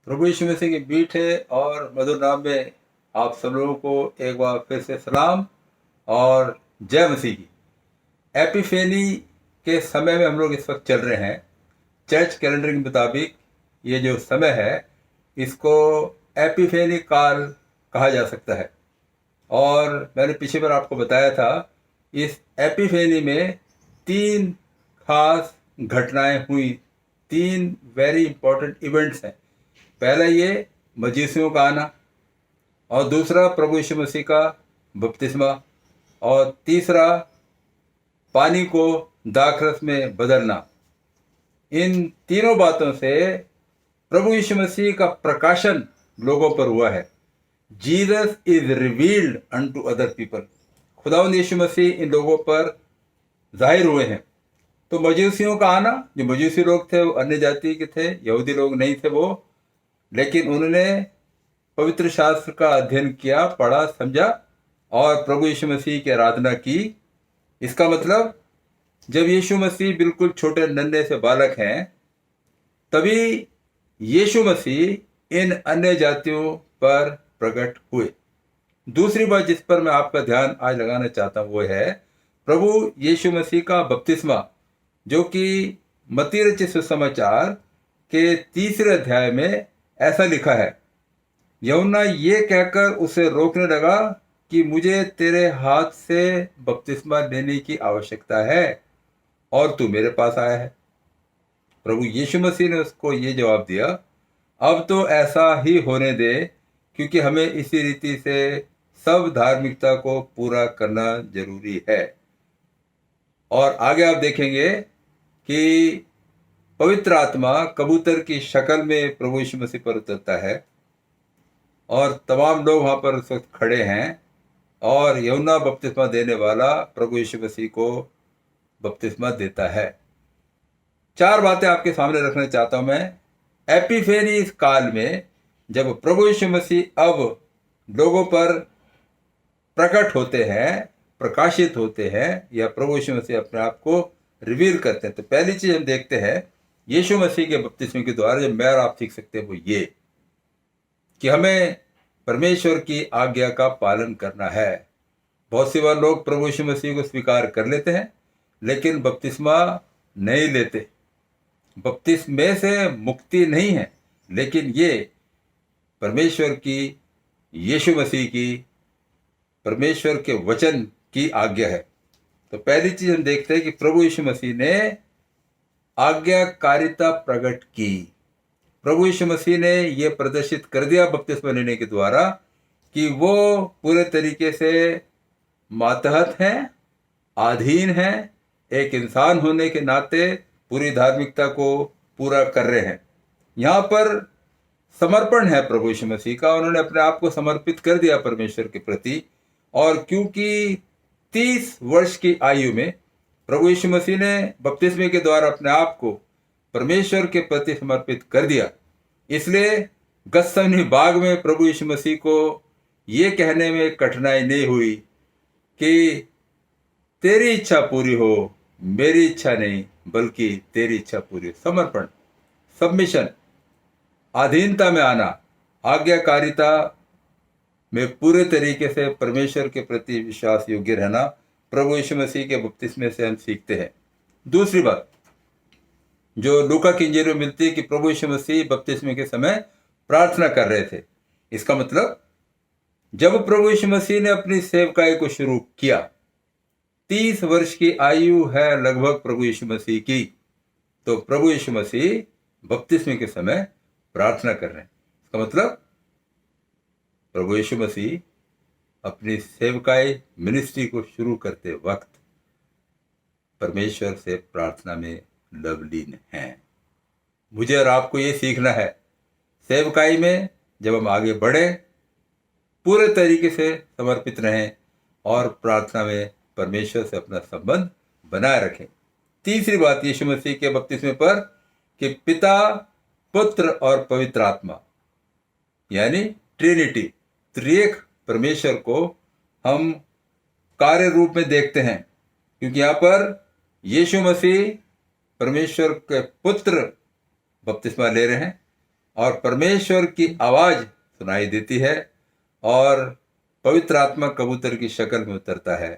प्रभु यीशु मसीह के मीठे और मधुर नाम में आप सब लोगों को एक बार फिर से सलाम और जय मसीह की। एपिफेनी के समय में हम लोग इस वक्त चल रहे हैं। चर्च कैलेंडर के मुताबिक ये जो समय है इसको एपिफेनी काल कहा जा सकता है। और मैंने पिछली बार आपको बताया था इस एपिफेनी में तीन खास घटनाएं हुई, तीन वेरी इंपॉर्टेंट इवेंट्स हैं। पहला ये मजीसियों का आना, और दूसरा प्रभु यीशु मसीह का बपतिस्मा, और तीसरा पानी को दाखरस में बदलना। इन तीनों बातों से प्रभु यीशु मसीह का प्रकाशन लोगों पर हुआ है। Jesus is revealed unto other people. खुदावंद यीशु मसीह इन लोगों पर जाहिर हुए हैं। तो मजूसियों का आना, जो मजूसी लोग थे वो अन्य जाति के थे, यहूदी लोग नहीं थे वो, लेकिन उन्होंने पवित्र शास्त्र का अध्ययन किया, पढ़ा, समझा और प्रभु यीशु मसीह की आराधना की। इसका मतलब जब यीशु मसीह बिल्कुल छोटे नन्हे से बालक हैं तभी यीशु मसीह इन अन्य जातियों पर प्रकट हुए। दूसरी बात जिस पर मैं आपका ध्यान आज लगाना चाहता हूं वो है प्रभु यीशु मसीह का बपतिस्मा, जो कि मत्ती रचित सुसमाचार के 3 अध्याय में ऐसा लिखा है। यूहन्ना ये कहकर उसे रोकने लगा कि मुझे तेरे हाथ से बपतिस्मा लेने की आवश्यकता है और तू मेरे पास आया है। प्रभु यीशु मसीह ने उसको ये जवाब दिया, अब तो ऐसा ही होने दे, क्योंकि हमें इसी रीति से सब धार्मिकता को पूरा करना जरूरी है। और आगे आप देखेंगे कि पवित्र आत्मा कबूतर की शक्ल में प्रभु यीशु मसीह पर उतरता है और तमाम लोग वहां पर उस वक्त खड़े हैं और यूहन्ना बपतिस्मा देने वाला प्रभु यीशु मसीह को बपतिस्मा देता है। 4 बातें आपके सामने रखना चाहता हूं मैं। एपिफेनी इस काल में जब प्रभु यीशु मसीह अब लोगों पर प्रकट होते हैं, प्रकाशित होते हैं, या प्रभु यीशु मसीह अपने आप को रिवील करते हैं, तो पहली चीज हम देखते हैं यीशु मसीह के बपतिस्मे के द्वारा जो मैं और आप सीख सकते हैं वो ये कि हमें परमेश्वर की आज्ञा का पालन करना है। बहुत सी बार लोग प्रभु यीशु मसीह को स्वीकार कर लेते हैं लेकिन बपतिस्मा नहीं लेते। बपतिस्मे से मुक्ति नहीं है, लेकिन ये परमेश्वर की, यीशु मसीह की, परमेश्वर के वचन की आज्ञा है। तो पहली चीज हम देखते हैं कि प्रभु यीशु मसीह ने आज्ञाकारिता प्रकट की। प्रभु यीशु मसीह ने यह प्रदर्शित कर दिया बपतिस्मा लेने के द्वारा कि वो पूरे तरीके से मातहत हैं, अधीन हैं, एक इंसान होने के नाते पूरी धार्मिकता को पूरा कर रहे हैं। यहाँ पर समर्पण है प्रभु यीशु मसीह का, उन्होंने अपने आप को समर्पित कर दिया परमेश्वर के प्रति। और क्योंकि 30 वर्ष की आयु में प्रभु यीशु मसीह ने बपतिस्मे के द्वारा अपने आप को परमेश्वर के प्रति समर्पित कर दिया, इसलिए गत्समनी बाग में प्रभु यीशु मसीह को ये कहने में कठिनाई नहीं हुई कि तेरी इच्छा पूरी हो, मेरी इच्छा नहीं बल्कि तेरी इच्छा पूरी हो। समर्पण, सबमिशन, अधीनता में आना, आज्ञाकारिता में पूरे तरीके से परमेश्वर के प्रति विश्वास योग्य रहना प्रभु यीशु मसीह के बपतिस्मे से हम सीखते हैं। दूसरी बात जो लूका की इंजील में मिलती है कि प्रभु यीशु मसीह बपतिस्मे के समय प्रार्थना कर रहे थे। इसका मतलब जब प्रभु यीशु मसीह ने अपनी सेवकाई को शुरू किया, 30 वर्ष की आयु है लगभग प्रभु यीशु मसीह की, तो प्रभु यीशु मसीह बपतिस्मे के समय प्रार्थना कर रहे हैं। इसका मतलब प्रभु यीशु मसीह अपनी सेवकाई मिनिस्ट्री को शुरू करते वक्त परमेश्वर से प्रार्थना में लवलीन हैं। मुझे और आपको ये सीखना है, सेवकाई में जब हम आगे बढ़े पूरे तरीके से समर्पित रहें और प्रार्थना में परमेश्वर से अपना संबंध बनाए रखें। तीसरी बात यीशु मसीह के बपतिस्मे पर कि पिता, पुत्र और पवित्र आत्मा यानी ट्रिनिटी, त्रिएक परमेश्वर को हम कार्य रूप में देखते हैं, क्योंकि यहाँ पर यीशु मसीह परमेश्वर के पुत्र बपतिस्मा ले रहे हैं और परमेश्वर की आवाज सुनाई देती है और पवित्र आत्मा कबूतर की शक्ल में उतरता है।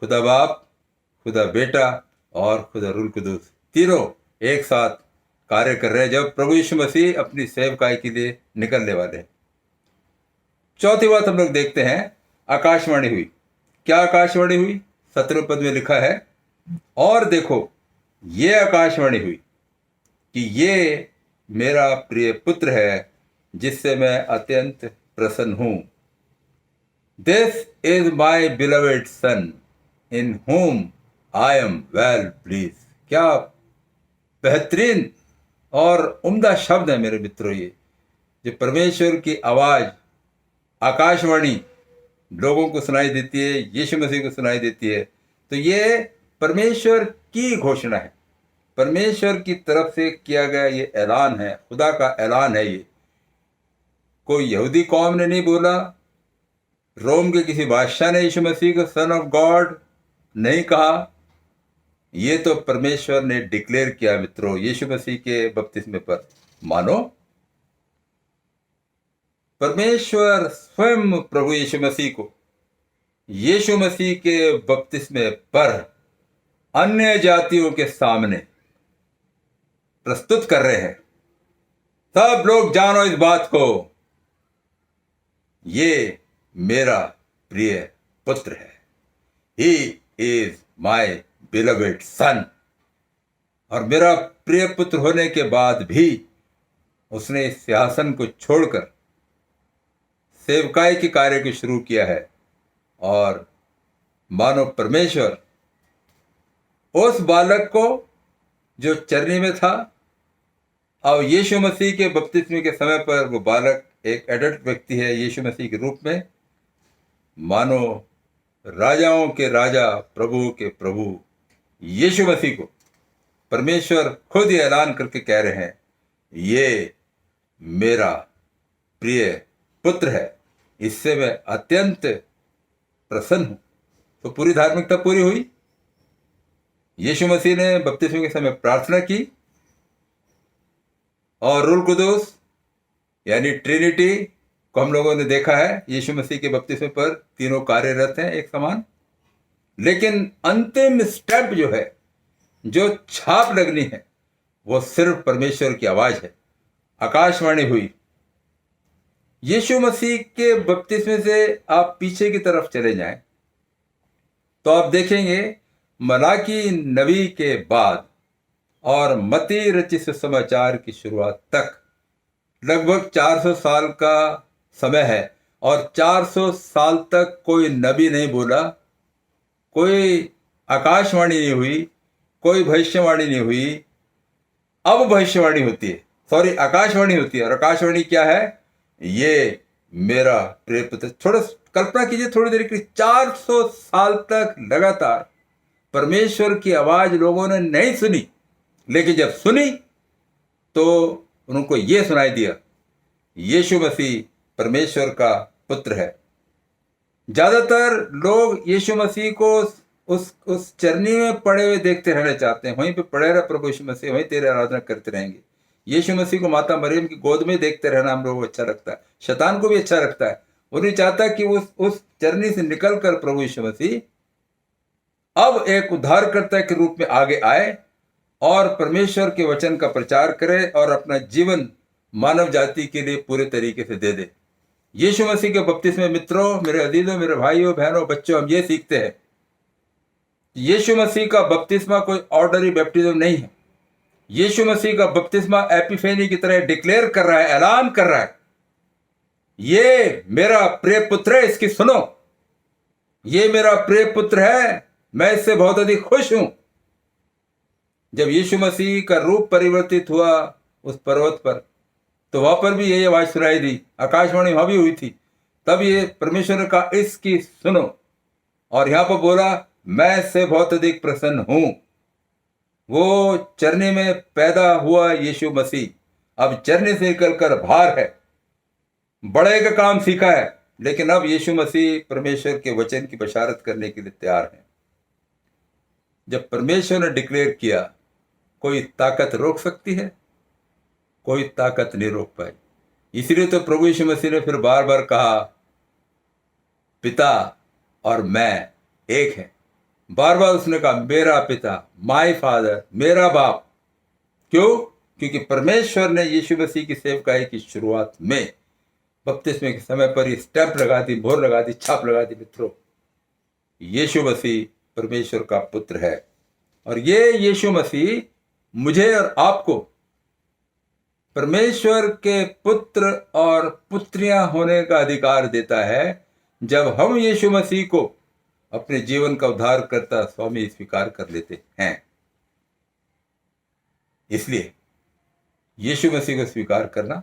खुदा बाप, खुदा बेटा और खुदा रूह कुदूस तीनों एक साथ कार्य कर रहे हैं जब प्रभु यीशु मसीह अपनी सेवकाई के लिए निकलने वाले हैं। चौथी बात हम लोग देखते हैं, आकाशवाणी हुई। क्या आकाशवाणी हुई? 17वें पद में लिखा है, और देखो ये आकाशवाणी हुई कि ये मेरा प्रिय पुत्र है जिससे मैं अत्यंत प्रसन्न हूं। This is my beloved son in whom I am well please. क्या बेहतरीन और उम्दा शब्द है मेरे मित्रों। ये जो परमेश्वर की आवाज, आकाशवाणी लोगों को सुनाई देती है, यीशु मसीह को सुनाई देती है, तो ये परमेश्वर की घोषणा है, परमेश्वर की तरफ से किया गया ये ऐलान है, खुदा का ऐलान है। ये कोई यहूदी कौम ने नहीं बोला, रोम के किसी बादशाह ने यीशु मसीह को सन ऑफ गॉड नहीं कहा, ये तो परमेश्वर ने डिक्लेयर किया। मित्रों, यीशु मसीह के बपतिस्मे पर मानो परमेश्वर स्वयं प्रभु यीशु मसीह को यीशु मसीह के बपतिस्मे पर अन्य जातियों के सामने प्रस्तुत कर रहे हैं। सब लोग जानो इस बात को, ये मेरा प्रिय पुत्र है। ही इज माई बिलवेड सन। और मेरा प्रिय पुत्र होने के बाद भी उसने इस सिंहासन को छोड़कर सेवकाई के कार्य को शुरू किया है। और मानो परमेश्वर उस बालक को जो चरनी में था, अब यीशु मसीह के बपतिस्मे के समय पर वो बालक एक एडल्ट व्यक्ति है यीशु मसीह के रूप में, मानो राजाओं के राजा, प्रभु के प्रभु यीशु मसीह को परमेश्वर खुद ही ऐलान करके कह रहे हैं, ये मेरा प्रिय पुत्र है, इससे मैं अत्यंत प्रसन्न हूं। तो पूरी धार्मिकता पूरी हुई। यीशु मसीह ने बपतिस्मे के समय प्रार्थना की और रूह कुदूस यानी ट्रिनिटी को हम लोगों ने देखा है यीशु मसीह के बपतिस्मे पर तीनों कार्यरत हैं एक समान। लेकिन अंतिम स्टेप जो है, जो छाप लगनी है, वो सिर्फ परमेश्वर की आवाज है। आकाशवाणी हुई। यीशु मसीह के बपतिस्मे से आप पीछे की तरफ चले जाएं तो आप देखेंगे मलाकी नबी के बाद और मत्ती रचित समाचार की शुरुआत तक लगभग 400 साल का समय है। और 400 साल तक कोई नबी नहीं बोला, कोई आकाशवाणी नहीं हुई, कोई भविष्यवाणी नहीं हुई। अब भविष्यवाणी होती है, सॉरी आकाशवाणी होती है। और आकाशवाणी क्या है? ये मेरा प्रिय पुत्र। थोड़ा कल्पना कीजिए थोड़ी देर के लिए, 400 साल तक लगातार परमेश्वर की आवाज लोगों ने नहीं सुनी, लेकिन जब सुनी तो उनको ये सुनाई दिया, यीशु मसीह परमेश्वर का पुत्र है। ज्यादातर लोग यीशु मसीह को उस चरनी में पड़े हुए देखते रहना चाहते हैं, वहीं पे पड़े रह प्रभु यीशु मसीह, वहीं तेरे आराधना करते रहेंगे। यीशु मसीह को माता मरियम की गोद में देखते रहना हम लोगों को अच्छा लगता है, शैतान को भी अच्छा लगता है। वो नहीं चाहता कि उस चरनी से निकल कर प्रभु यीशु मसीह अब एक उद्धारकर्ता के रूप में आगे आए और परमेश्वर के वचन का प्रचार करे और अपना जीवन मानव जाति के लिए पूरे तरीके से दे दे। यीशु मसीह के बपतिस्मे मित्रों, मेरे अजीजों, मेरे भाइयों बहनों बच्चों, हम ये सीखते हैं, यीशु मसीह का बपतिस्मा कोई ऑर्डनरी बैप्टिज्म नहीं है। यीशु मसीह का बपतिस्मा एपिफेनी की तरह डिक्लेयर कर रहा है, ऐलान कर रहा है, ये मेरा प्रिय पुत्र है, इसकी सुनो। ये मेरा प्रिय पुत्र है, मैं इससे बहुत अधिक खुश हूं। जब यीशु मसीह का रूप परिवर्तित हुआ उस पर्वत पर, तो वहां पर भी यही आवाज सुनाई दी, आकाशवाणी वहां भी हुई थी। तब ये परमेश्वर ने कहा इसकी सुनो, और यहां पर बोला मैं इससे बहुत अधिक प्रसन्न हूं। वो चरनी में पैदा हुआ यीशु मसीह अब चरनी से निकलकर बाहर है, बड़े का काम सीखा है, लेकिन अब यीशु मसीह परमेश्वर के वचन की बशारत करने के लिए तैयार है। जब परमेश्वर ने डिक्लेयर किया, कोई ताकत रोक सकती है? कोई ताकत नहीं रोक पाई। इसलिए तो प्रभु यीशु मसीह ने फिर बार बार कहा, पिता और मैं एक है। बार बार उसने कहा मेरा पिता, माय फादर, मेरा बाप। क्यों? क्योंकि परमेश्वर ने यीशु मसीह की सेवकाई की शुरुआत में बपतिस्मे के समय पर ये स्टैंप लगा दी, मोहर लगा दी, छाप लगा दी, मित्रों, यीशु मसीह परमेश्वर का पुत्र है। और ये यीशु मसीह मुझे और आपको परमेश्वर के पुत्र और पुत्रियां होने का अधिकार देता है जब हम यीशु मसीह को अपने जीवन का उद्धारकर्ता स्वामी स्वीकार कर लेते हैं। इसलिए यीशु मसीह को स्वीकार करना,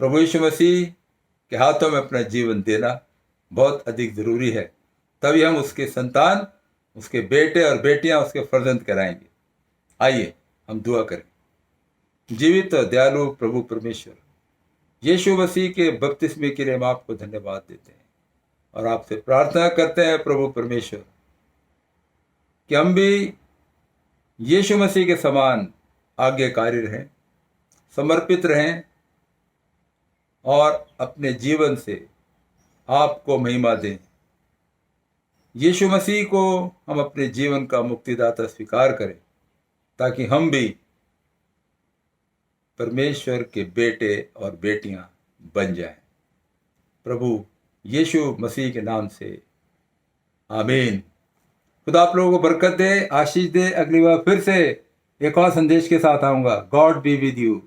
प्रभु यीशु मसीह के हाथों में अपना जीवन देना बहुत अधिक जरूरी है। तभी हम उसके संतान, उसके बेटे और बेटियां, उसके फर्जंद कराएंगे। आइए हम दुआ करें। जीवित और दयालु प्रभु परमेश्वर, यीशु मसीह के बपतिस्मे के लिए हम आपको धन्यवाद देते हैं और आपसे प्रार्थना करते हैं प्रभु परमेश्वर कि हम भी यीशु मसीह के समान आज्ञाकारी रहें, समर्पित रहें और अपने जीवन से आपको महिमा दें। यीशु मसीह को हम अपने जीवन का मुक्तिदाता स्वीकार करें ताकि हम भी परमेश्वर के बेटे और बेटियां बन जाएं। प्रभु यीशु मसीह के नाम से आमीन। खुदा आप लोगों को बरकत दे, आशीष दे। अगली बार फिर से एक और संदेश के साथ आऊंगा। God be with you.